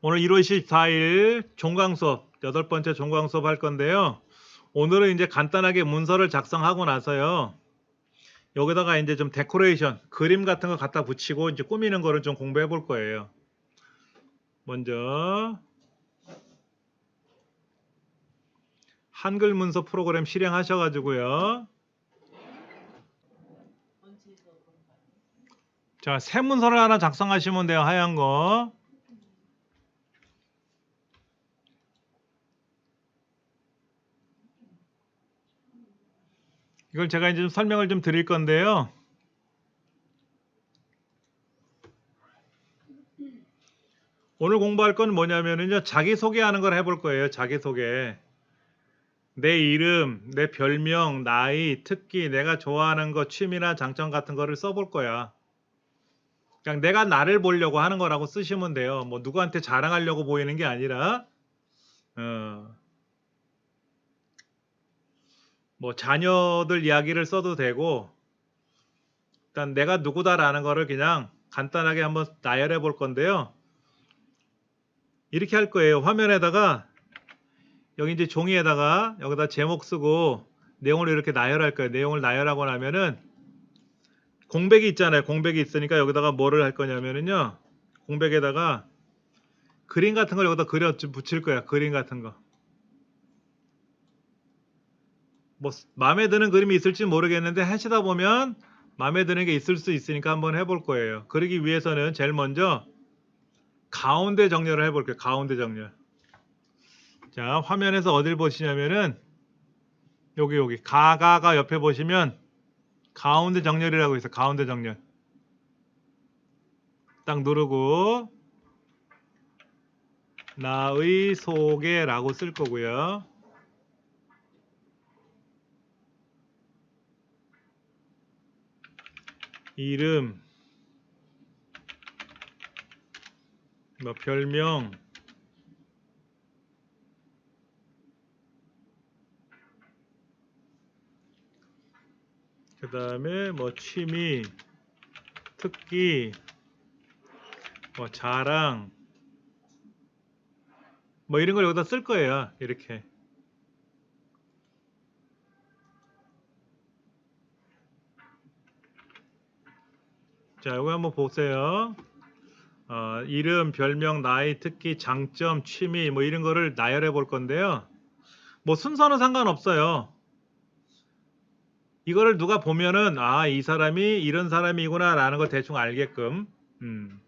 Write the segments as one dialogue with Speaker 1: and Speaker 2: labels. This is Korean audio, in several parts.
Speaker 1: 오늘 1월 24일 종강 수업, 8번째 종강 수업 할 건데요. 오늘은 이제 간단하게 문서를 작성하고 나서요. 여기다가 이제 좀 데코레이션, 그림 같은 거 갖다 붙이고 이제 꾸미는 거를 좀 공부해 볼 거예요. 먼저 한글 문서 프로그램 실행하셔 가지고요. 자, 새 문서를 하나 작성하시면 돼요. 하얀 거. 이걸 제가 이제 좀 설명을 좀 드릴 건데요. 오늘 공부할 건 뭐냐면요. 자기소개하는 걸 해볼 거예요. 자기소개. 내 이름, 내 별명, 나이, 특기, 내가 좋아하는 거, 취미나 장점 같은 거를 써볼 거야. 그냥 내가 나를 보려고 하는 거라고 쓰시면 돼요. 뭐 누구한테 자랑하려고 보이는 게 아니라, 어, 뭐 자녀들 이야기를 써도 되고, 일단 내가 누구다라는 거를 그냥 간단하게 한번 나열해 볼 건데요. 이렇게 할 거예요. 화면에다가 여기 이제 종이에다가 여기다 제목 쓰고 내용을 이렇게 나열할 거예요. 내용을 나열하고 나면은 공백이 있잖아요. 공백이 있으니까 여기다가 뭐를 할 거냐면은요. 공백에다가 그림 같은 걸 여기다 그려 붙일 거야. 그림 같은 거. 뭐 마음에 드는 그림이 있을지 모르겠는데 하시다 보면 마음에 드는 게 있을 수 있으니까 한번 해볼 거예요. 그러기 위해서는 제일 먼저 가운데 정렬을 해볼게요. 가운데 정렬. 자, 화면에서 어딜 보시냐면은 여기 가가 옆에 보시면 가운데 정렬이라고 있어. 가운데 정렬. 딱 누르고 나의 소개라고 쓸 거고요. 이름, 뭐 별명, 그 다음에 뭐 취미, 특기, 뭐 자랑, 뭐 이런 걸 여기다 쓸 거예요. 이렇게. 자, 이거 한번 보세요. 이름, 별명, 나이, 특기, 장점, 취미 뭐 이런 거를 나열해 볼 건데요. 뭐 순서는 상관없어요. 이거를 누가 보면은 아, 이 사람이 이런 사람이구나 라는 걸 대충 알게끔. 음.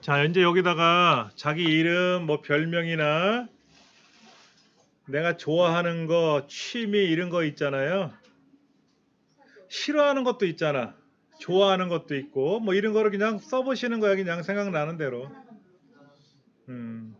Speaker 1: 자, 이제 여기다가 자기 이름, 뭐 별명이나 내가 좋아하는 거, 취미 이런 거 있잖아요. 싫어하는 것도 있잖아. 좋아하는 것도 있고, 뭐 이런 거를 그냥 써보시는 거야. 그냥 생각나는 대로. 음.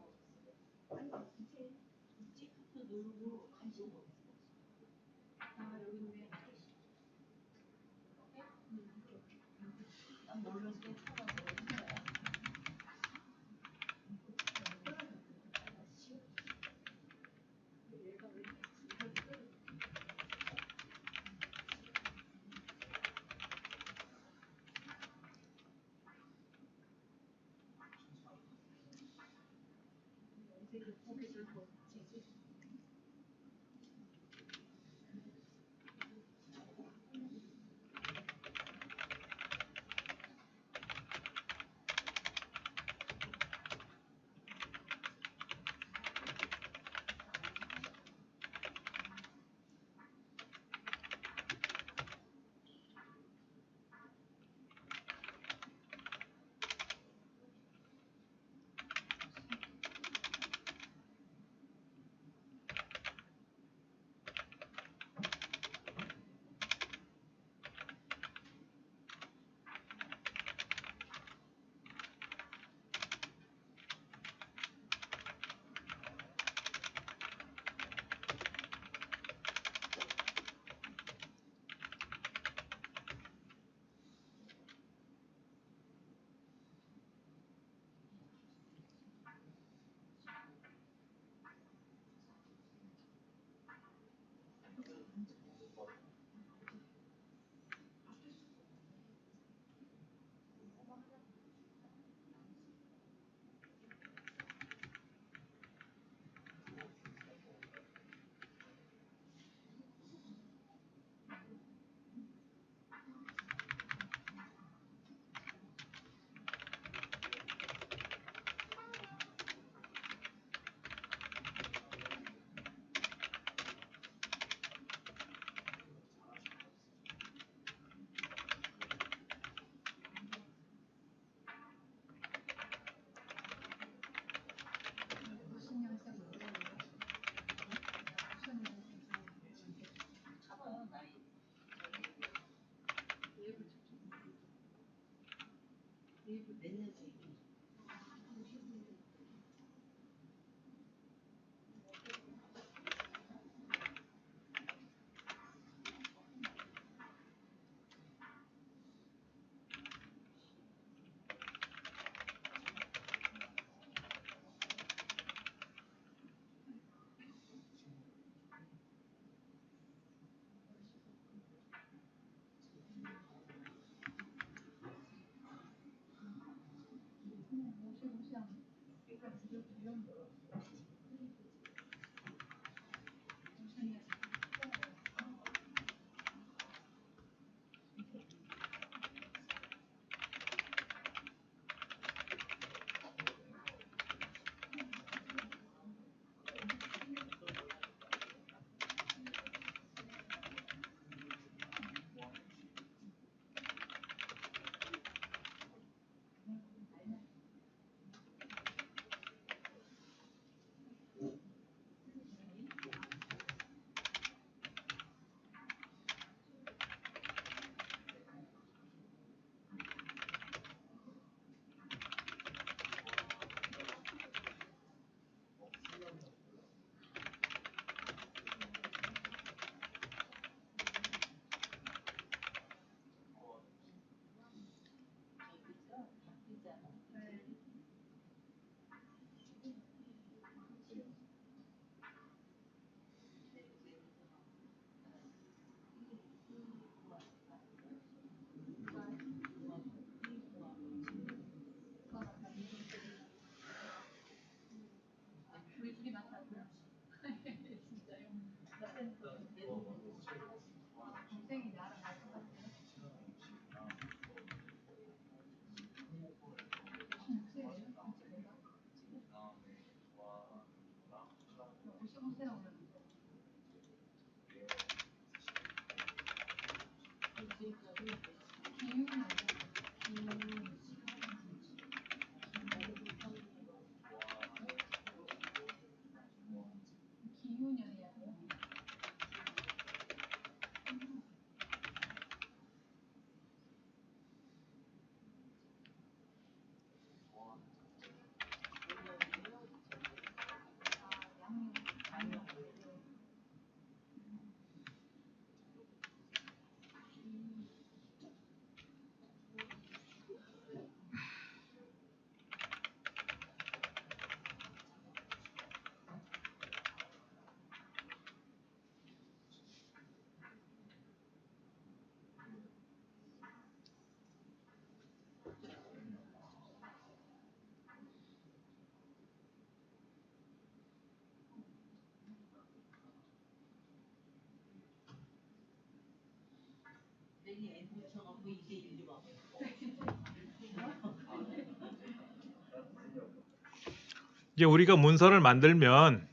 Speaker 1: 이제 우리가 문서를 만들면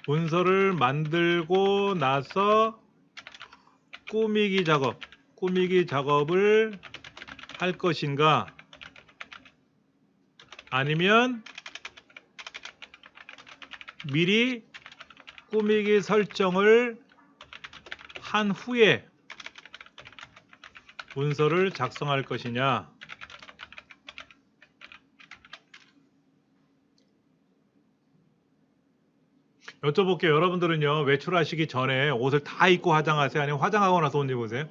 Speaker 1: 문서를 만들고 나서 꾸미기 작업을 할 것인가, 아니면 미리 꾸미기 설정을 한 후에 문서를 작성할 것이냐. 여쭤볼게요. 여러분들은요, 외출하시기 전에 옷을 다 입고 화장하세요? 아니면 화장하고 나서 옷 입으세요?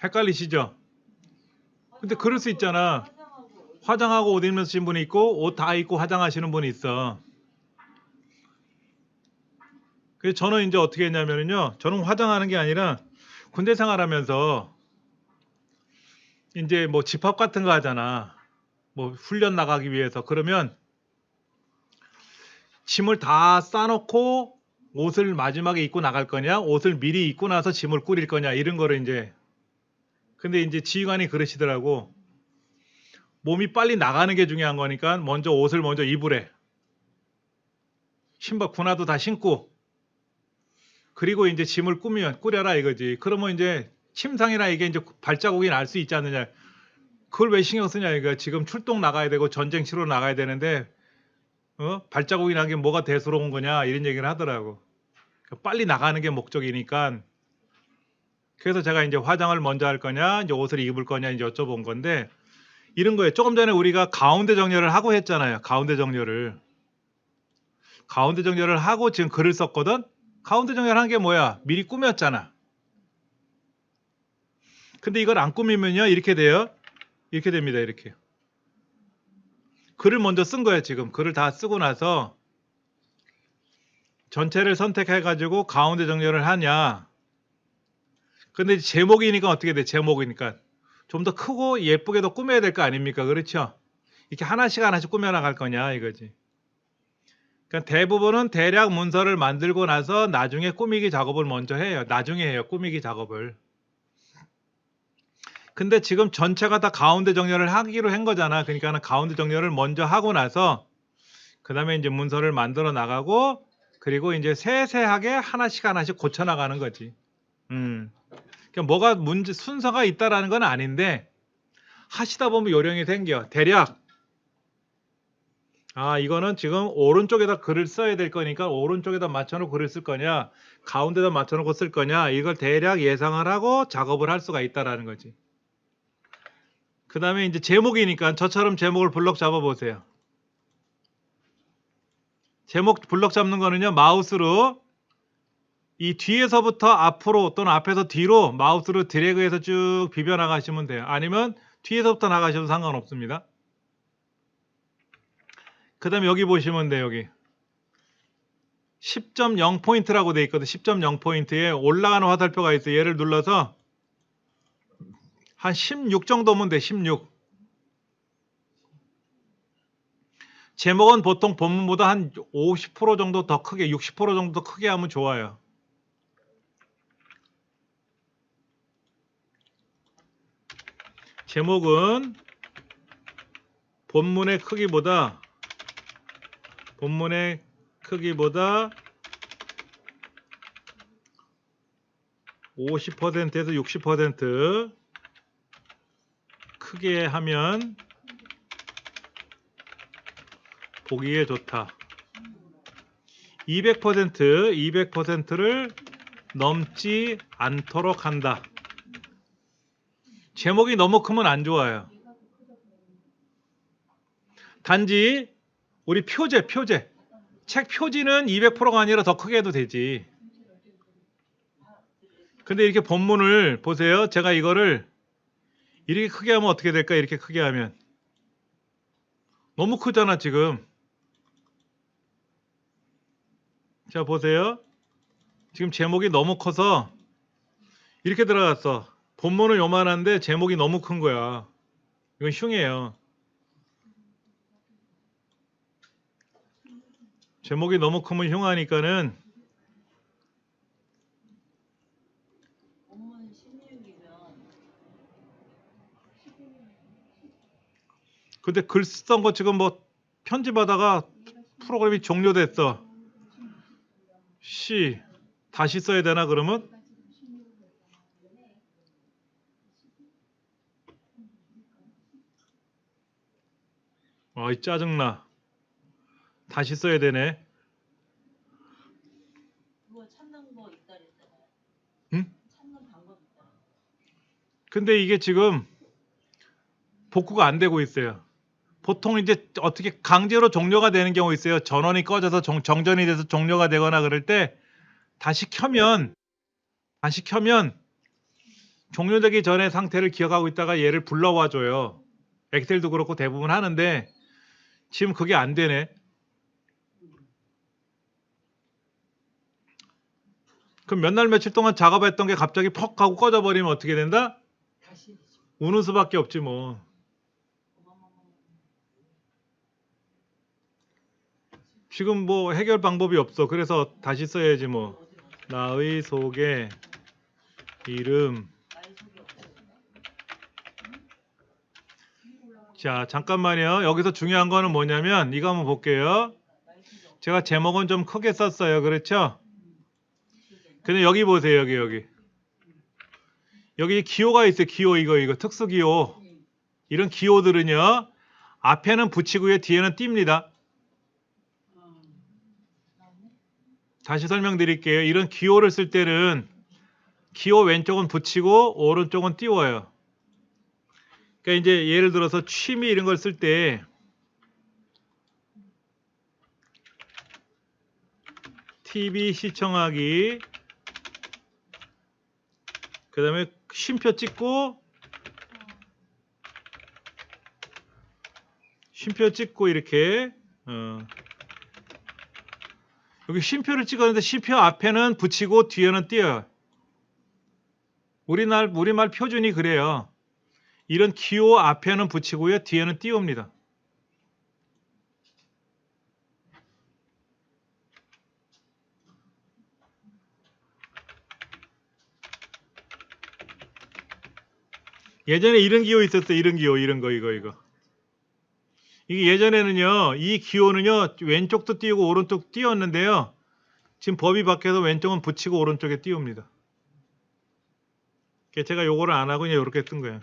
Speaker 1: 헷갈리시죠? 근데 그럴 수 있잖아. 화장하고 옷 입는 분이 있고 옷 다 입고 화장하시는 분이 있어. 그래서 저는 이제 어떻게 했냐면요, 저는 화장하는 게 아니라 군대 생활하면서 이제 뭐 집합 같은 거 하잖아. 뭐 훈련 나가기 위해서. 그러면 짐을 다 싸놓고 옷을 마지막에 입고 나갈 거냐, 옷을 미리 입고 나서 짐을 꾸릴 거냐, 이런 거를 이제. 근데 이제 지휘관이 그러시더라고. 몸이 빨리 나가는 게 중요한 거니까 먼저 옷을 먼저 입으래. 신발 군화도 다 신고, 그리고 이제 짐을 꾸려라 이거지. 그러면 이제 침상이나 이게 이제 발자국이 날 수 있지 않느냐. 그걸 왜 신경 쓰냐 이거. 지금 출동 나가야 되고 전쟁 치러 나가야 되는데 발자국이 나게 뭐가 대수로운 거냐, 이런 얘기를 하더라고. 빨리 나가는 게 목적이니까. 그래서 제가 이제 화장을 먼저 할 거냐, 이제 옷을 입을 거냐 이제 여쭤본 건데, 이런 거예요. 조금 전에 우리가 가운데 정렬을 하고 했잖아요. 가운데 정렬을 하고 지금 글을 썼거든. 가운데 정렬한 게 뭐야? 미리 꾸몄잖아. 근데 이걸 안 꾸미면요, 이렇게 돼요. 이렇게 됩니다. 이렇게. 글을 먼저 쓴 거예요. 지금 글을 다 쓰고 나서 전체를 선택해 가지고 가운데 정렬을 하냐. 근데 제목이니까 어떻게 돼? 제목이니까 좀 더 크고 예쁘게 더 꾸며야 될 거 아닙니까? 그렇죠? 이렇게 하나씩 꾸며 나갈 거냐 이거지. 그러니까 대부분은 대략 문서를 만들고 나서 나중에 꾸미기 작업을 먼저 해요. 나중에 해요. 꾸미기 작업을. 근데 지금 전체가 다 가운데 정렬을 하기로 한 거잖아. 그러니까 가운데 정렬을 먼저 하고 나서 그 다음에 이제 문서를 만들어 나가고, 그리고 이제 세세하게 하나씩 고쳐 나가는 거지. 그러니까 뭐가 순서가 있다라는 건 아닌데, 하시다 보면 요령이 생겨. 대략 이거는 지금 오른쪽에다 글을 써야 될 거니까 오른쪽에다 맞춰놓고 글을 쓸 거냐, 가운데다 맞춰놓고 쓸 거냐, 이걸 대략 예상을 하고 작업을 할 수가 있다라는 거지. 그 다음에 이제 제목이니까 저처럼 제목을 블럭 잡아 보세요. 제목 블럭 잡는 거는요, 마우스로 이 뒤에서부터 앞으로 또는 앞에서 뒤로 마우스로 드래그해서 쭉 비벼 나가시면 돼요. 아니면 뒤에서부터 나가셔도 상관없습니다. 그 다음에 여기 보시면 돼요. 여기 10.0 포인트라고 돼 있거든. 10.0 포인트에 올라가는 화살표가 있어요. 얘를 눌러서 한 16 정도면 돼. 16. 제목은 보통 본문보다 한 50% 정도 더 크게, 60% 정도 더 크게 하면 좋아요. 제목은 본문의 크기보다 50%에서 60% 크게 하면 보기에 좋다. 200%를 넘지 않도록 한다. 제목이 너무 크면 안 좋아요. 단지 우리 표제 책 표지는 200%가 아니라 더 크게 해도 되지. 근데 이렇게 본문을 보세요. 제가 이거를 이렇게 크게 하면 어떻게 될까? 이렇게 크게 하면 너무 크잖아 지금. 자 보세요. 지금 제목이 너무 커서 이렇게 들어갔어. 본문은 요만한데 제목이 너무 큰 거야. 이건 흉이에요. 제목이 너무 크면 흉하니까는
Speaker 2: 업무는 16이면
Speaker 1: 근데 글 쓰던 거 지금 뭐 편집하다가 프로그램이 종료됐어. C 다시 써야 되나 그러면? 아이 짜증나. 다시 써야 되네.
Speaker 2: 그거 찾는 거 있다 그랬잖아요.
Speaker 1: 응?
Speaker 2: 찾는 방법 있다.
Speaker 1: 근데 이게 지금 복구가 안 되고 있어요. 보통 이제 어떻게 강제로 종료가 되는 경우 있어요. 전원이 꺼져서 정전이 돼서 종료가 되거나 그럴 때 다시 켜면 종료되기 전에 상태를 기억하고 있다가 얘를 불러와 줘요. 엑셀도 그렇고 대부분 하는데 지금 그게 안 되네. 그럼 몇 날 며칠 동안 작업했던 게 갑자기 퍽 하고 꺼져 버리면 어떻게 된다?
Speaker 2: 다시
Speaker 1: 우는 수밖에 없지 뭐. 지금 뭐 해결 방법이 없어. 그래서 다시 써야지 뭐. 나의 소개, 이름. 자, 잠깐만요. 여기서 중요한 거는 뭐냐면 이거 한번 볼게요. 제가 제목은 좀 크게 썼어요. 그렇죠? 근데 여기 보세요. 여기. 여기 기호가 있어요. 기호 이거 특수 기호. 이런 기호들은요. 앞에는 붙이고요. 뒤에는 띕니다. 다시 설명드릴게요. 이런 기호를 쓸 때는 기호 왼쪽은 붙이고 오른쪽은 띄워요. 그러니까 이제 예를 들어서 취미 이런 걸 쓸 때 TV 시청하기 그 다음에 쉼표 찍고 이렇게 여기 쉼표를 찍었는데 쉼표 앞에는 붙이고 뒤에는 띄어요. 우리말 표준이 그래요. 이런 기호 앞에는 붙이고요. 뒤에는 띄웁니다. 예전에 이런 기호 있었어요. 이런 기호 이런 거 이거. 이게 예전에는요. 이 기호는요. 왼쪽도 띄우고 오른쪽 띄웠는데요. 지금 법이 바뀌어서 왼쪽은 붙이고 오른쪽에 띄웁니다. 제가 요거를 안 하고 그냥 이렇게 쓴 거예요.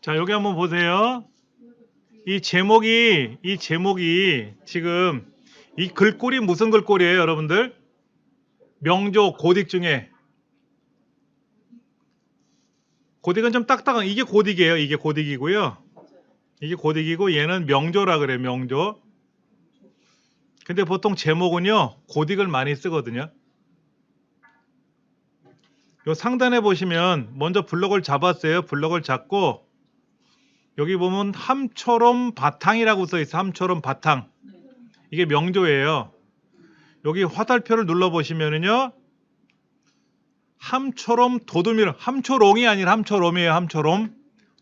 Speaker 1: 자, 여기 한번 보세요. 이 제목이 지금 이 글꼴이 무슨 글꼴이에요, 여러분들? 명조 고딕 중에 고딕은 좀 딱딱한 이게 고딕이에요. 이게 고딕이고요. 이게 고딕이고 얘는 명조라 그래요. 명조. 근데 보통 제목은요 고딕을 많이 쓰거든요. 요 상단에 보시면 먼저 블럭을 잡았어요. 블럭을 잡고 여기 보면 함초롬 바탕이라고 써 있어. 함초롬 바탕. 이게 명조예요. 여기 화살표를 눌러 보시면은요 함초롬 도둠이라 함초롱이 아니라 함초롬이에요. 함초롬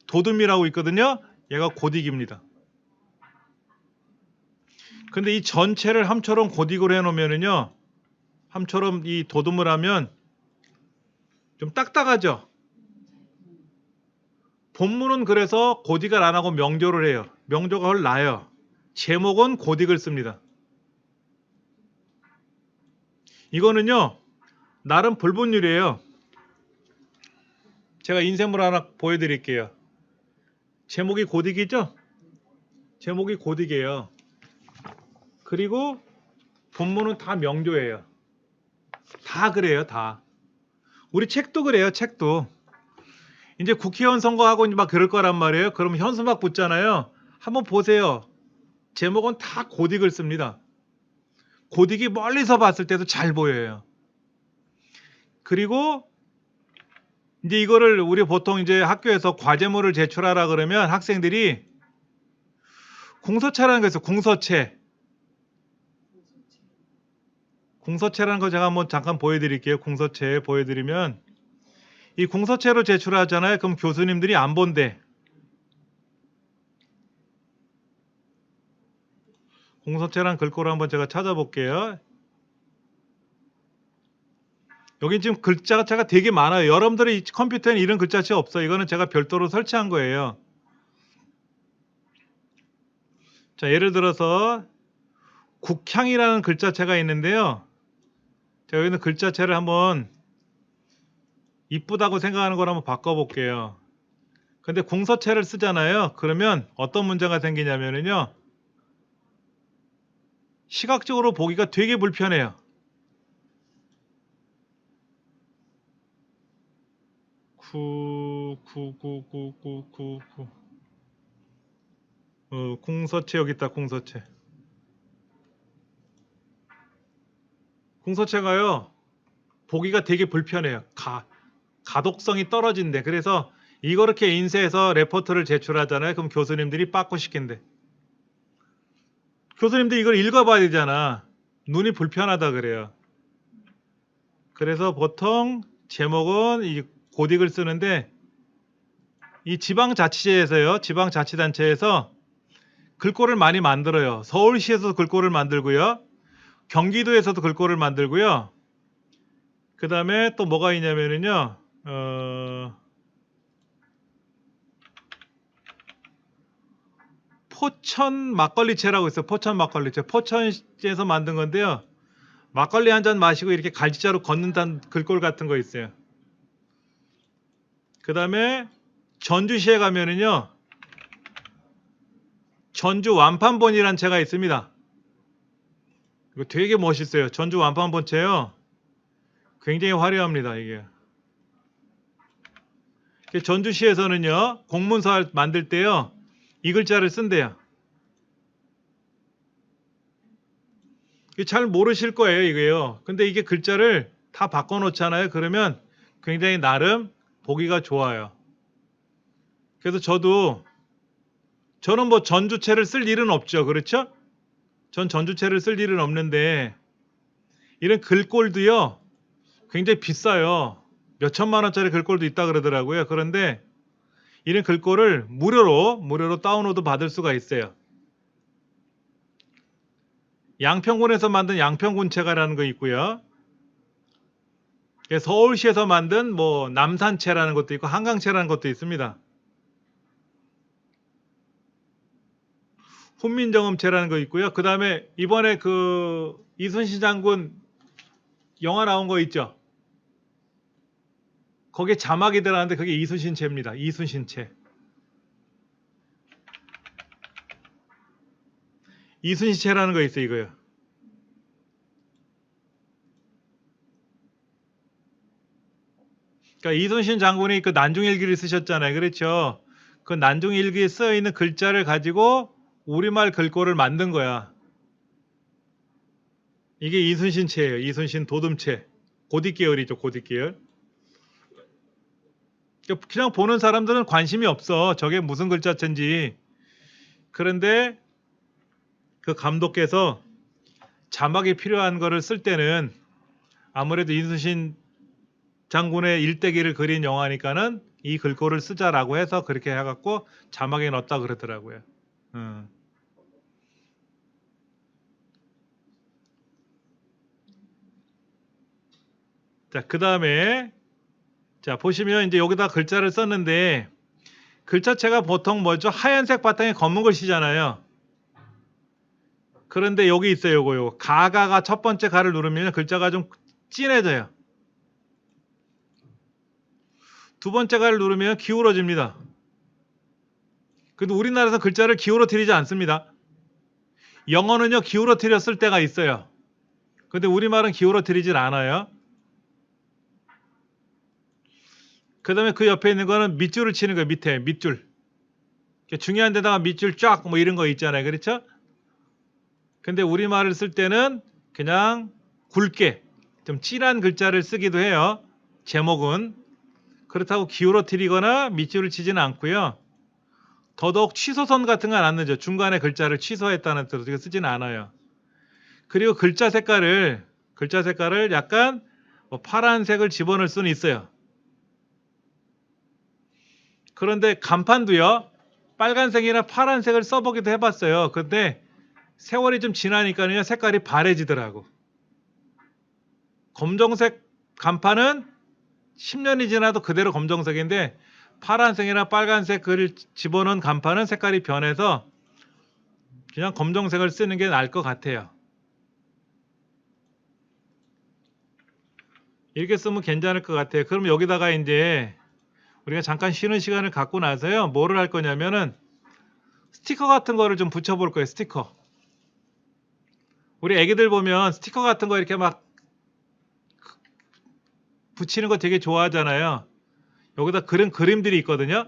Speaker 1: 도둠이라고 있거든요. 얘가 고딕입니다. 근데 이 전체를 함초롬 고딕으로 해놓으면은요 함초롬 이 도둠을 하면 좀 딱딱하죠. 본문은 그래서 고딕을 안 하고 명조를 해요. 명조가 훨 나아요. 제목은 고딕을 씁니다. 이거는요 나름 불분율이에요. 제가 인쇄물 하나 보여드릴게요. 제목이 고딕이죠? 제목이 고딕이에요. 그리고 본문은 다 명조예요. 다 그래요. 다. 우리 책도 그래요. 책도. 이제 국회의원 선거하고 막 그럴 거란 말이에요. 그러면 현수막 붙잖아요. 한번 보세요. 제목은 다 고딕을 씁니다. 고딕이 멀리서 봤을 때도 잘 보여요. 그리고 이제 이거를 우리 보통 이제 학교에서 과제물을 제출하라 그러면 학생들이 궁서체라는 거 있어요. 궁서체. 궁서체라는 거 제가 한번 잠깐 보여드릴게요. 궁서체 보여드리면 이 궁서체로 제출하잖아요. 그럼 교수님들이 안 본대. 궁서체란 글꼴을 한번 제가 찾아볼게요. 여기 지금 글자가 되게 많아요. 여러분들의 컴퓨터에는 이런 글자체 없어요. 이거는 제가 별도로 설치한 거예요. 자, 예를 들어서 국향이라는 글자체가 있는데요. 자, 여기는 글자체를 한번 이쁘다고 생각하는 걸 한번 바꿔볼게요. 근데 궁서체를 쓰잖아요. 그러면 어떤 문제가 생기냐면요. 시각적으로 보기가 되게 불편해요. 궁서체 여기 있다. 궁서체. 궁서체가요. 보기가 되게 불편해요. 가독성이 떨어진대. 그래서 이렇게 인쇄해서 레포트를 제출하잖아요. 그럼 교수님들이 빠꾸 시킨대. 교수님들 이걸 읽어봐야 되잖아. 눈이 불편하다 그래요. 그래서 보통 제목은 이 고딕을 쓰는데 이 지방자치제에서요. 지방자치단체에서 글꼴을 많이 만들어요. 서울시에서도 글꼴을 만들고요. 경기도에서도 글꼴을 만들고요. 그 다음에 또 뭐가 있냐면요. 포천 막걸리채라고 있어요. 포천 막걸리채. 포천시에서 만든 건데요. 막걸리 한 잔 마시고 이렇게 갈지자로 걷는다는 글꼴 같은 거 있어요. 그 다음에 전주시에 가면은요. 전주 완판본이라는 채가 있습니다. 이거 되게 멋있어요. 전주 완판본채요. 굉장히 화려합니다. 이게. 전주시에서는요. 공문서 만들 때요. 이 글자를 쓴대요. 잘 모르실 거예요. 이게요. 근데 이게 글자를 다 바꿔놓잖아요. 그러면 굉장히 나름 보기가 좋아요. 그래서 저는 뭐 전주채를 쓸 일은 없죠. 그렇죠? 전 전주채를 쓸 일은 없는데 이런 글꼴도요. 굉장히 비싸요. 몇 천만 원짜리 글꼴도 있다 그러더라고요. 그런데 이런 글꼴을 무료로 다운로드 받을 수가 있어요. 양평군에서 만든 양평군채가라는 거 있고요. 서울시에서 만든 뭐 남산채라는 것도 있고 한강채라는 것도 있습니다. 훈민정음채라는 거 있고요. 그 다음에 이번에 그 이순신 장군 영화 나온 거 있죠. 거기에 자막이 들어가는데 그게 이순신채입니다. 이순신채. 이순신체라는 거 있어요, 이거요. 그러니까 이순신 장군이 그 난중일기를 쓰셨잖아요. 그렇죠? 그 난중일기에 쓰여 있는 글자를 가지고 우리말 글꼴을 만든 거야. 이게 이순신체예요. 이순신 도둠체. 고딕 계열이죠. 고딕 계열. 그냥 보는 사람들은 관심이 없어. 저게 무슨 글자체인지. 그런데 그 감독께서 자막이 필요한 거를 쓸 때는 아무래도 이순신 장군의 일대기를 그린 영화니까는 이 글꼴을 쓰자라고 해서 그렇게 해갖고 자막에 넣었다 그러더라고요. 자, 그 다음에 자 보시면 이제 여기다 글자를 썼는데 글자체가 보통 뭐죠? 하얀색 바탕에 검은 글씨잖아요. 그런데 여기 있어요. 요거 가가가 첫 번째 가를 누르면 글자가 좀 진해져요. 두 번째 가를 누르면 기울어집니다. 근데 우리나라에서 글자를 기울어뜨리지 않습니다. 영어는요 기울어뜨렸을 때가 있어요. 근데 우리말은 기울어뜨리질 않아요. 그 다음에 그 옆에 있는 거는 밑줄을 치는 거예요. 밑에 밑줄. 중요한 데다가 밑줄 쫙 뭐 이런 거 있잖아요. 그렇죠? 근데 우리말을 쓸 때는 그냥 굵게 좀 진한 글자를 쓰기도 해요. 제목은. 그렇다고 기울어뜨리거나 밑줄을 치지는 않고요. 더더욱 취소선 같은 건 안 넣죠. 중간에 글자를 취소했다는 뜻으로 쓰지는 않아요. 그리고 글자 색깔을 약간 뭐 파란색을 집어넣을 수는 있어요. 그런데 간판도요. 빨간색이나 파란색을 써보기도 해봤어요. 근데 세월이 좀 지나니까요. 색깔이 바래지더라고. 검정색 간판은 10년이 지나도 그대로 검정색인데 파란색이나 빨간색 글을 집어넣은 간판은 색깔이 변해서 그냥 검정색을 쓰는 게 나을 것 같아요. 이렇게 쓰면 괜찮을 것 같아요. 그럼 여기다가 이제 우리가 잠깐 쉬는 시간을 갖고 나서요. 뭐를 할 거냐면은 스티커 같은 거를 좀 붙여볼 거예요. 스티커. 우리 애기들 보면 스티커 같은 거 이렇게 막 붙이는 거 되게 좋아하잖아요. 여기다 그런 그림들이 있거든요.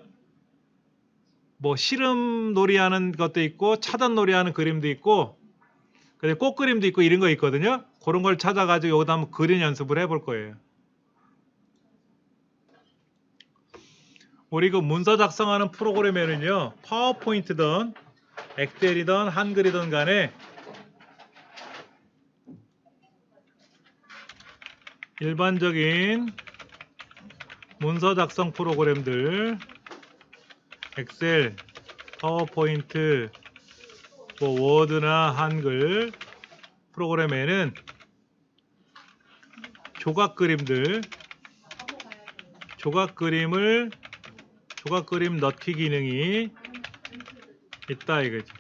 Speaker 1: 뭐 씨름 놀이 하는 것도 있고 차단 놀이 하는 그림도 있고 꽃 그림도 있고 이런 거 있거든요. 그런 걸 찾아가지고 여기다 한번 그린 연습을 해볼 거예요. 우리 그 문서 작성하는 프로그램에는요. 파워포인트든 엑셀이든 한글이든 간에 일반적인 문서 작성 프로그램들 엑셀, 파워포인트, 뭐 워드나 한글 프로그램에는 조각 그림 넣기 기능이 있다 이거죠.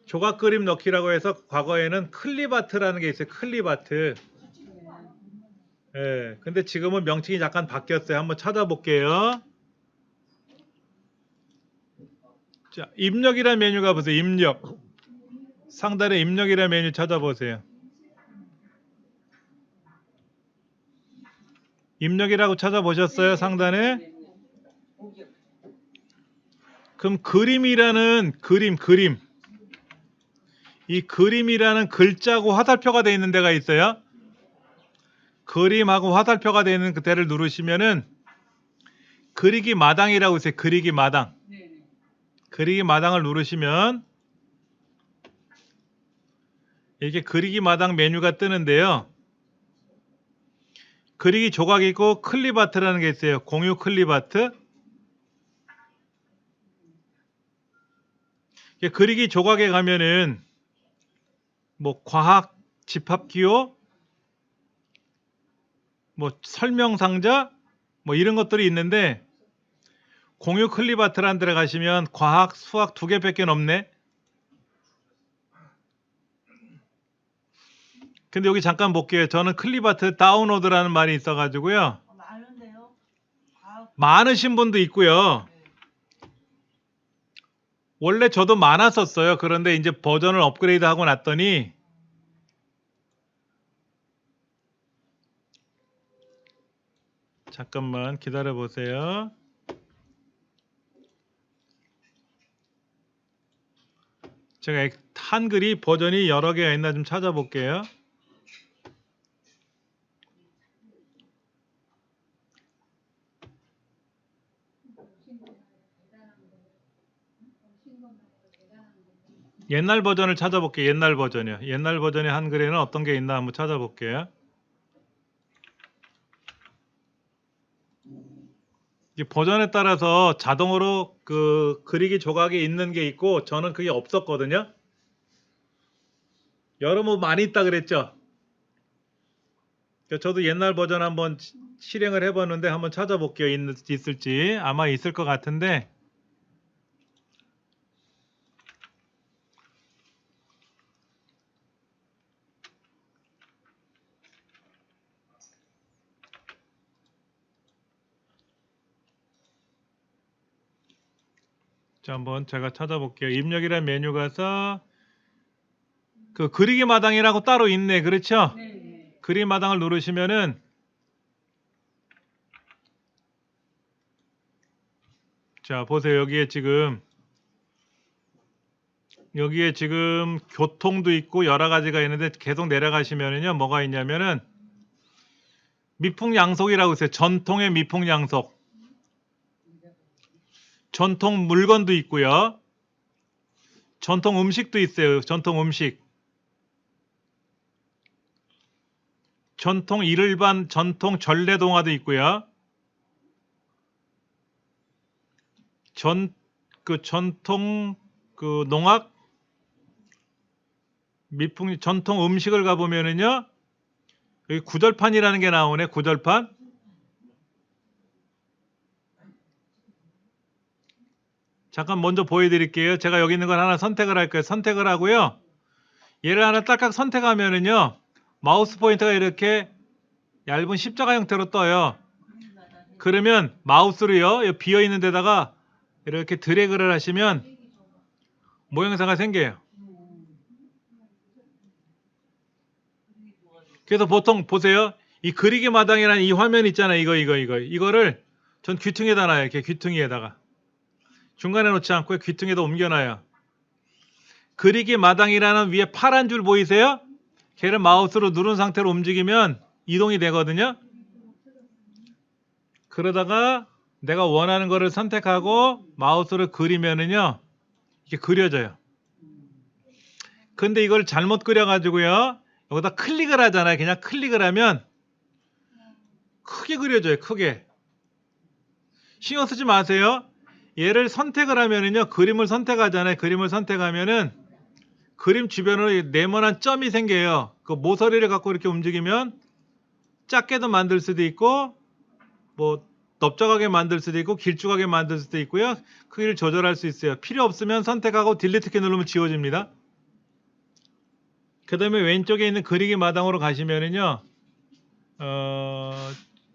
Speaker 1: 조각 그림 넣기라고 해서 과거에는 클립아트라는 게 있어요. 클립아트. 예, 근데 지금은 명칭이 잠깐 바뀌었어요. 한번 찾아볼게요. 자, 입력이라는 메뉴가 보세요. 입력. 상단에 입력이라는 메뉴 찾아보세요. 입력이라고 찾아보셨어요? 상단에? 그럼 그림이라는 그림. 이 그림이라는 글자고 화살표가 되어 있는 데가 있어요. 그림하고 화살표가 되어 있는 그대를 누르시면은 그리기 마당이라고 있어요. 그리기 마당. 그리기 마당을 누르시면 이렇게 그리기 마당 메뉴가 뜨는데요. 그리기 조각이 있고 클립아트라는 게 있어요. 공유 클립아트. 그리기 조각에 가면은 뭐 과학 집합기호, 뭐 설명상자, 뭐 이런 것들이 있는데 공유 클립아트라는 데 가시면 과학, 수학 2개밖에 없네. 근데 여기 잠깐 볼게요. 저는 클립아트 다운로드라는 말이 있어가지고요.
Speaker 2: 많은데요?
Speaker 1: 많으신 분도 있고요. 원래 저도 많았었어요. 그런데 이제 버전을 업그레이드 하고 났더니 잠깐만 기다려 보세요. 제가 한글이 버전이 여러 개가 있나 좀 찾아볼게요. 옛날 버전을 찾아볼게요. 옛날 버전이요. 옛날 버전의 한글에는 어떤 게 있나 한번 찾아볼게요. 이 버전에 따라서 자동으로 그 그리기 조각이 있는 게 있고 저는 그게 없었거든요. 여러분 많이 있다 그랬죠? 저도 옛날 버전 한번 실행을 해봤는데 한번 찾아볼게요. 있을지 아마 있을 것 같은데 자 한번 제가 찾아볼게요. 입력이란 메뉴 가서 그 그리기 마당이라고 따로 있네. 그렇죠?
Speaker 2: 네.
Speaker 1: 그리기 마당을 누르시면은 자 보세요. 여기에 지금 교통도 있고 여러 가지가 있는데 계속 내려가시면은요. 뭐가 있냐면은 미풍양속이라고 있어요. 전통의 미풍양속. 전통 물건도 있고요. 전통 음식도 있어요. 전통 음식. 전통 일반 전통 전래동화도 있고요. 전통 그 농악 미풍 전통 음식을 가보면은요. 여기 구절판이라는 게 나오네. 구절판. 잠깐 먼저 보여드릴게요. 제가 여기 있는 걸 하나 선택을 할 거예요. 선택을 하고요. 얘를 하나 딱딱 선택하면은요. 마우스 포인터가 이렇게 얇은 십자가 형태로 떠요. 그러면 마우스로요. 비어있는 데다가 이렇게 드래그를 하시면 모형사가 생겨요. 그래서 보통 보세요. 이 그리기 마당이라는 이 화면 있잖아요. 이거를 전 귀퉁이에다 놔요. 이렇게 귀퉁이에다가. 중간에 놓지 않고 귀퉁이에다 옮겨놔요. 그리기 마당이라는 위에 파란 줄 보이세요? 걔를 마우스로 누른 상태로 움직이면 이동이 되거든요. 그러다가 내가 원하는 거를 선택하고 마우스를 그리면은요. 이게 그려져요. 근데 이걸 잘못 그려가지고요. 여기다 클릭을 하잖아요. 그냥 클릭을 하면 크게 그려져요. 크게. 신경 쓰지 마세요. 얘를 선택을 하면은요. 그림을 선택하잖아요. 그림을 선택하면은 그림 주변으로 네모난 점이 생겨요. 그 모서리를 갖고 이렇게 움직이면 작게도 만들 수도 있고 뭐 넓적하게 만들 수도 있고 길쭉하게 만들 수도 있고요. 크기를 조절할 수 있어요. 필요 없으면 선택하고 딜리트 키 누르면 지워집니다. 그 다음에 왼쪽에 있는 그리기 마당으로 가시면은요.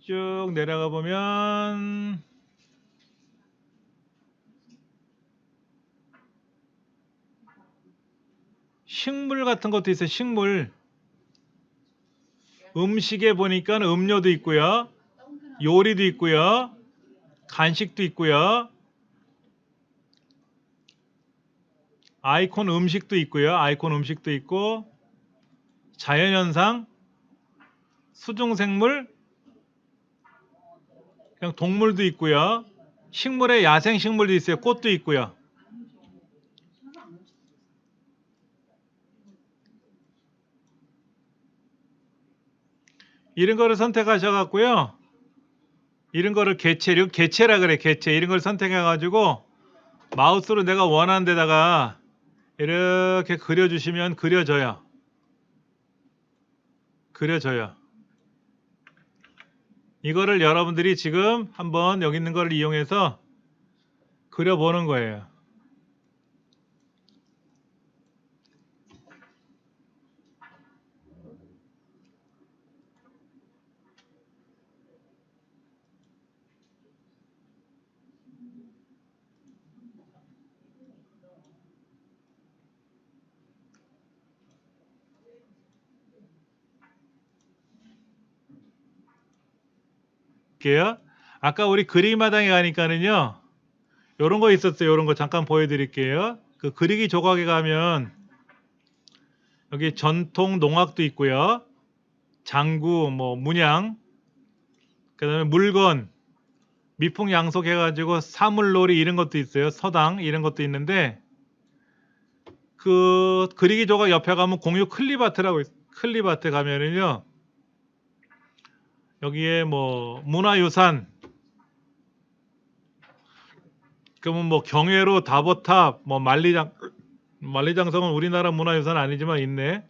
Speaker 1: 쭉 내려가 보면 식물 같은 것도 있어요. 식물. 음식에 보니까 음료도 있고요. 요리도 있고요. 간식도 있고요. 아이콘 음식도 있고요. 아이콘 음식도 있고 자연현상, 수중생물, 그냥 동물도 있고요. 식물에 야생식물도 있어요. 꽃도 있고요. 이런 거를 선택하셔갖고요. 이런 거를 개체라 그래. 개체. 이런 걸 선택해가지고 마우스로 내가 원하는 데다가 이렇게 그려주시면 그려져요. 그려져요. 이거를 여러분들이 지금 한번 여기 있는 거를 이용해서 그려보는 거예요. 보여드릴게요. 아까 우리 그리마당에 가니까는요. 요런 거 있었어요. 요런 거 잠깐 보여드릴게요. 그 그리기 조각에 가면 여기 전통 농악도 있고요. 장구, 뭐 문양, 그다음에 물건, 미풍양속 해가지고 사물놀이 이런 것도 있어요. 서당 이런 것도 있는데 그 그리기 조각 옆에 가면 공유 클립아트라고 클립아트 가면은요. 여기에 뭐 문화유산 그러면 뭐 경회로 다보탑 뭐 만리장성은 우리나라 문화유산 아니지만 있네.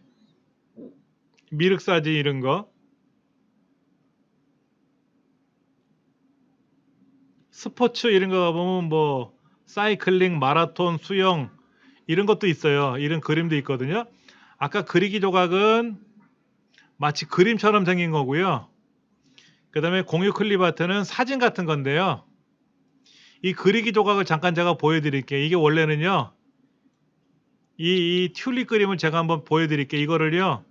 Speaker 1: 미륵사지 이런 거. 스포츠 이런 거 가보면 뭐 사이클링, 마라톤, 수영 이런 것도 있어요. 이런 그림도 있거든요. 아까 그리기 조각은 마치 그림처럼 생긴 거고요. 그 다음에 공유 클립아트는 사진 같은 건데요. 이 그리기 조각을 잠깐 제가 보여드릴게요. 이게 원래는요. 이 튤립 그림을 제가 한번 보여드릴게요. 이거를요.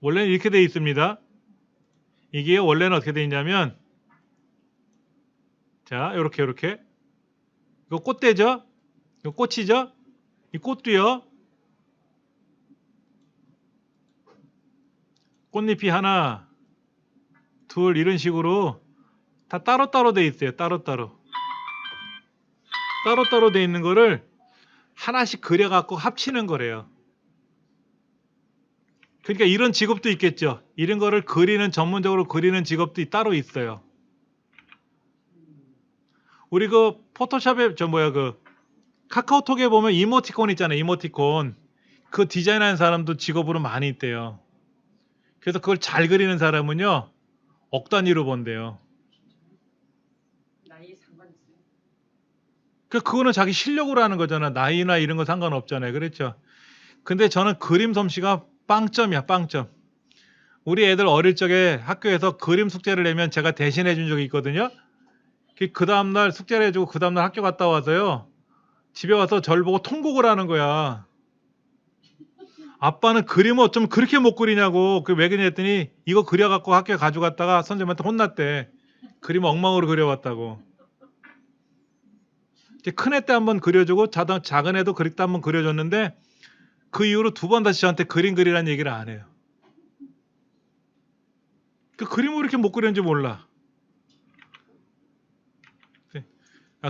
Speaker 1: 원래는 이렇게 되어 있습니다. 이게 원래는 어떻게 되어 있냐면 자 요렇게 이거 꽃대죠? 이거 꽃이죠? 이 꽃도요. 꽃잎이 하나 둘 이런 식으로 다 따로따로 되어 있어요. 따로따로 되어 있는 거를 하나씩 그려갖고 합치는 거래요. 그러니까 이런 직업도 있겠죠. 이런 거를 그리는 전문적으로 그리는 직업도 따로 있어요. 우리 그 포토샵에 그 카카오톡에 보면 이모티콘 있잖아요. 이모티콘 그 디자인하는 사람도 직업으로 많이 있대요. 그래서 그걸 잘 그리는 사람은요 억 단위로 번대요.
Speaker 2: 나이에 상관있어요?
Speaker 1: 그거는 자기 실력으로 하는 거잖아. 나이나 이런 거 상관없잖아요. 그렇죠? 근데 저는 그림 솜씨가 빵점이야. 빵점. 우리 애들 어릴 적에 학교에서 그림 숙제를 내면 제가 대신해 준 적이 있거든요. 그 다음날 숙제를 해주고 그 다음날 학교 갔다 와서요. 집에 와서 저를 보고 통곡을 하는 거야. 아빠는 그림을 어쩜 그렇게 못 그리냐고. 왜 그러냐 했더니 이거 그려갖고 학교에 가져갔다가 선생님한테 혼났대. 그림 엉망으로 그려왔다고. 큰 애 때 한번 그려주고 작은 애도 그릴 때 한번 그려줬는데 그 이후로 두 번 다시 저한테 그림 그리라는 얘기를 안 해요. 그 그림을 왜 이렇게 못 그렸는지 몰라.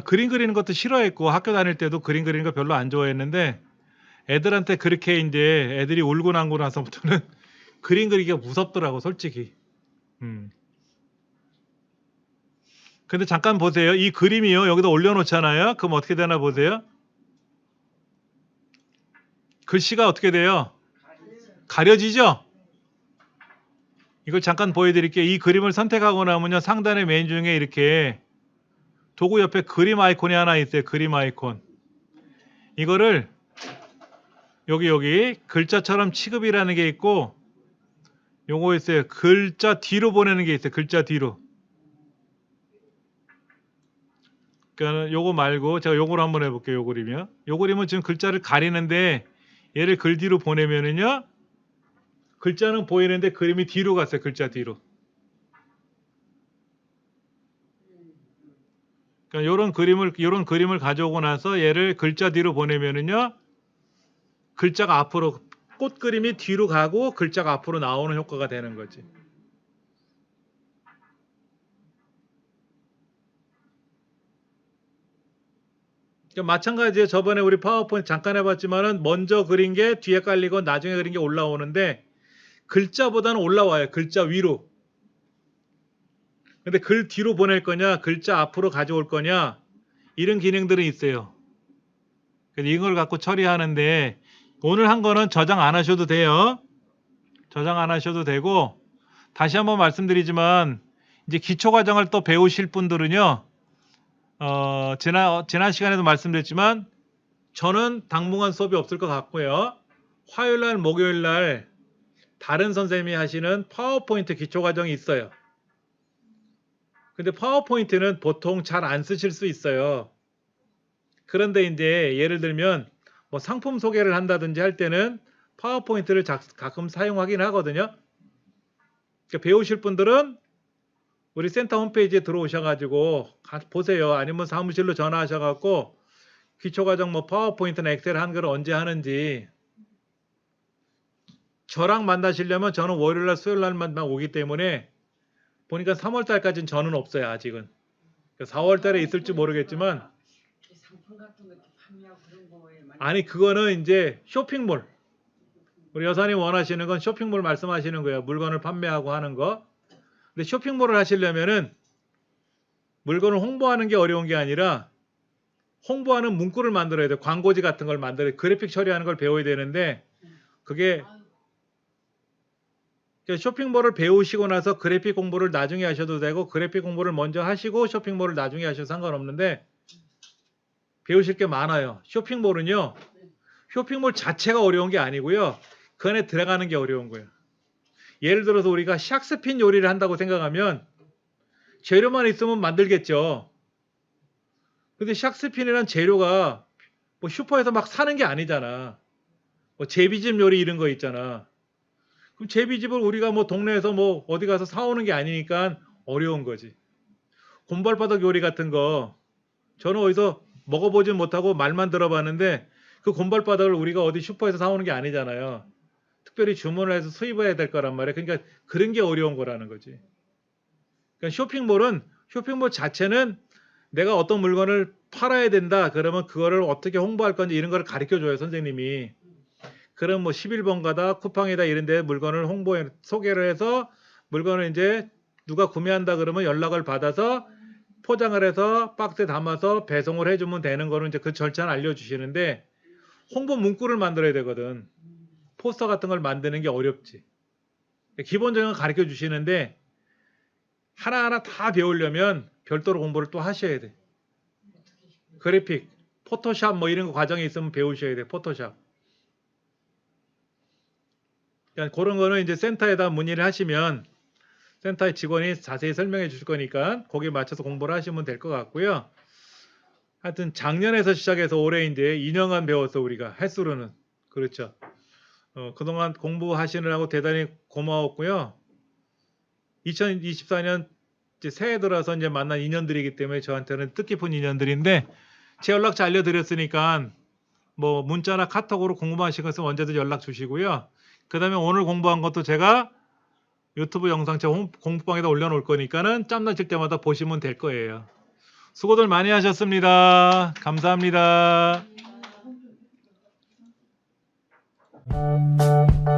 Speaker 1: 그림 그리는 것도 싫어했고 학교 다닐 때도 그림 그리는 거 별로 안 좋아했는데 애들한테 그렇게 이제 애들이 울고 난고 나서부터는 그림 그리기가 무섭더라고 솔직히. 근데 잠깐 보세요. 이 그림이요. 여기다 올려놓잖아요. 그럼 어떻게 되나 보세요. 글씨가 어떻게 돼요? 가려지죠? 이걸 잠깐 보여드릴게요. 이 그림을 선택하고 나면요. 상단의 메뉴 중에 이렇게 도구 옆에 그림 아이콘이 하나 있어요. 그림 아이콘. 이거를 여기 글자처럼 취급이라는 게 있고 요거 있어요. 글자 뒤로 보내는 게 있어요. 글자 뒤로. 그러니까 요거 말고 제가 요거로 한번 해볼게요. 요 그림이요. 요 그림은 지금 글자를 가리는데 얘를 글 뒤로 보내면은요. 글자는 보이는데 그림이 뒤로 갔어요. 글자 뒤로. 그러니까 요런 그림을 가져오고 나서 얘를 글자 뒤로 보내면은요. 글자가 앞으로 꽃 그림이 뒤로 가고 글자가 앞으로 나오는 효과가 되는 거지. 그러니까 마찬가지예요. 저번에 우리 파워포인트 잠깐 해봤지만은 먼저 그린 게 뒤에 깔리고 나중에 그린 게 올라오는데 글자보다는 올라와요. 글자 위로. 근데 글 뒤로 보낼 거냐, 글자 앞으로 가져올 거냐 이런 기능들은 있어요. 그래서 이걸 갖고 처리하는데 오늘 한 거는 저장 안 하셔도 돼요. 저장 안 하셔도 되고 다시 한번 말씀드리지만 이제 기초 과정을 또 배우실 분들은요. 지난 시간에도 말씀드렸지만 저는 당분간 수업이 없을 것 같고요. 화요일날, 목요일날 다른 선생님이 하시는 파워포인트 기초 과정이 있어요. 근데 파워포인트는 보통 잘 안 쓰실 수 있어요. 그런데 이제 예를 들면 뭐 상품 소개를 한다든지 할 때는 파워포인트를 가끔 사용하긴 하거든요. 그러니까 배우실 분들은 우리 센터 홈페이지에 들어오셔가지고 보세요. 아니면 사무실로 전화하셔갖고 기초과정 뭐 파워포인트나 엑셀 한글 언제 하는지. 저랑 만나시려면 저는 월요일날 수요일날만 오기 때문에 보니까 3월달까지는 저는 없어요. 아직은. 4월달에 있을지 모르겠지만
Speaker 3: 상품 같은 것도 판매하고 그런 거에 많이
Speaker 1: 아니 그거는 이제 쇼핑몰. 우리 여사님 원하시는 건 쇼핑몰 말씀하시는 거예요. 물건을 판매하고 하는 거. 근데 쇼핑몰을 하시려면은 물건을 홍보하는 게 어려운 게 아니라 홍보하는 문구를 만들어야 돼요. 광고지 같은 걸 만들어야 그래픽 처리하는 걸 배워야 되는데 그게
Speaker 2: 아유,
Speaker 1: 쇼핑몰을 배우시고 나서 그래픽 공부를 나중에 하셔도 되고 그래픽 공부를 먼저 하시고 쇼핑몰을 나중에 하셔도 상관없는데 배우실 게 많아요. 쇼핑몰은요. 쇼핑몰 자체가 어려운 게 아니고요. 그 안에 들어가는 게 어려운 거예요. 예를 들어서 우리가 샥스핀 요리를 한다고 생각하면 재료만 있으면 만들겠죠. 근데 샥스핀이란 재료가 뭐 슈퍼에서 막 사는 게 아니잖아. 뭐 제비집 요리 이런 거 있잖아. 그럼 제비집을 우리가 뭐 동네에서 뭐 어디 가서 사오는 게 아니니까 어려운 거지. 곰발바닥 요리 같은 거 저는 어디서 먹어보진 못하고 말만 들어봤는데 그 곰발바닥을 우리가 어디 슈퍼에서 사오는 게 아니잖아요. 특별히 주문을 해서 수입해야 될 거란 말이에요. 그러니까 그런 게 어려운 거라는 거지. 그러니까 쇼핑몰 자체는 내가 어떤 물건을 팔아야 된다. 그러면 그거를 어떻게 홍보할 건지 이런 걸 가르쳐 줘요, 선생님이. 그럼 뭐 11번 가다 쿠팡이다 이런 데 물건을 소개를 해서 물건을 이제 누가 구매한다 그러면 연락을 받아서 포장을 해서 박스에 담아서 배송을 해주면 되는 거는 이제 그 절차는 알려주시는데 홍보 문구를 만들어야 되거든. 포스터 같은 걸 만드는 게 어렵지. 기본적인 건 가르쳐 주시는데 하나하나 다 배우려면 별도로 공부를 또 하셔야 돼. 그래픽, 포토샵 뭐 이런 거 과정이 있으면 배우셔야 돼. 포토샵. 그러니까 그런 거는 이제 센터에다 문의를 하시면 센터의 직원이 자세히 설명해 주실 거니까 거기에 맞춰서 공부를 하시면 될 것 같고요. 하여튼 작년에서 시작해서 올해 이제 2년간 배웠어 우리가 횟수로는. 그렇죠. 그동안 공부하시느라고 대단히 고마웠고요. 2024년 이제 새해 들어서 이제 만난 인연들이기 때문에 저한테는 뜻깊은 인연들인데 제 연락처 알려드렸으니까 뭐 문자나 카톡으로 궁금하신 것은 언제든 연락 주시고요. 그 다음에 오늘 공부한 것도 제가 유튜브 영상 제 공부방에다 올려놓을 거니까는 짬나칠 때마다 보시면 될 거예요. 수고들 많이 하셨습니다. 감사합니다.
Speaker 2: 아유.